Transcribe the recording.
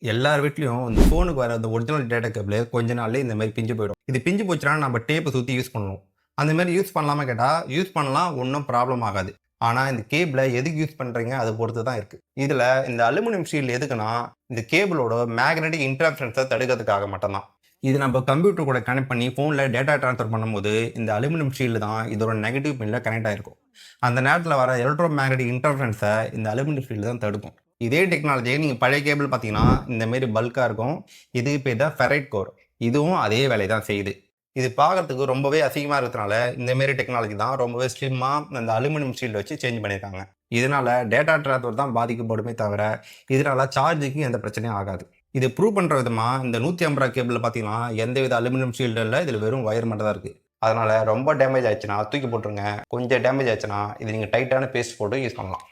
எல்லார் வீட்லயும் இந்த ஃபோனுக்கு வர அந்த ஒரிஜினல் டேட்டா கேபிள் கொஞ்ச நாள்லயே இந்த மாதிரி பிஞ்சு போயிடும். இது பிஞ்சு போச்சுன்னா நம்ம டேப்பை சுத்தி யூஸ் பண்ணணும். அந்த மாதிரி யூஸ் பண்ணலாமா கேட்டா, யூஸ் பண்ணலாம், ஒண்ணும் ப்ராப்ளம் ஆகாது. ஆனா இந்த கேபிள எதுக்கு யூஸ் பண்றீங்க அத பொறுத்து தான் இருக்கு. இதுல இந்த அலுமினியம் ஷீல்ட் எதுக்குன்னா, இந்த கேபிளோட மேக்னெட்டிக் இன்டர்ஃபரன்ஸ தடுக்கிறதுக்காக மட்டும் தான். இது நம்ம கம்ப்யூட்டர் கூட கனெக்ட் பண்ணி ஃபோன்ல டேட்டா ட்ரான்ஸ்ஃபர் பண்ணும்போது, இந்த அலுமினியம் ஷீல்டு தான் இதோட நெகட்டிவ் பின்ல கனெக்ட் ஆயிருக்கும். அந்த நேரத்துல வர எலக்ட்ரோ மேக்னெட்டிக் இன்டர்ஃபரன்ஸ இந்த அலுமினியம் ஷீல்டு தான் தடுக்கும். இதே டெக்னாலஜி நீங்க பழைய கேபிள் பார்த்தீங்கன்னா, இந்த மாரி பல்கா இருக்கும். இதுக்கு பேர் தான் ஃபெரைட் கோர். இதுவும் அதே வேலைய தான் செய்யுது. இது பார்க்கறதுக்கு ரொம்பவே அசிங்கமா இருக்கிறதுனால, இந்த மாரி டெக்னாலஜி தான் ரொம்பவே ஸ்லிம்மா அந்த அலுமினியம் ஷீல்ட் வச்சு சேஞ்ச் பண்ணியிருக்காங்க. இதனால டேட்டா ட்ரான்ஸ்ஃபர் தான் பாதிக்கப்படுமே தவிர, இதனால சார்ஜுக்கு எந்த பிரச்சனையும் ஆகாது. இது ப்ரூவ் பண்ற விதமா இந்த 150 கேபிள்ல பார்த்தீங்கன்னா, எந்தவித அலுமினியம் ஷீல்டும் இல்ல. இதுல வெறும் வயர் மட்டும் தான் இருக்கு. அதனால ரொம்ப டேமேஜ் ஆயிடுச்சுன்னா தூக்கி போட்டுருங்க. கொஞ்சம் டேமேஜ் ஆச்சுன்னா, இது நீங்க டைட்டான பேஸ்ட் போட்டு யூஸ் பண்ணலாம்.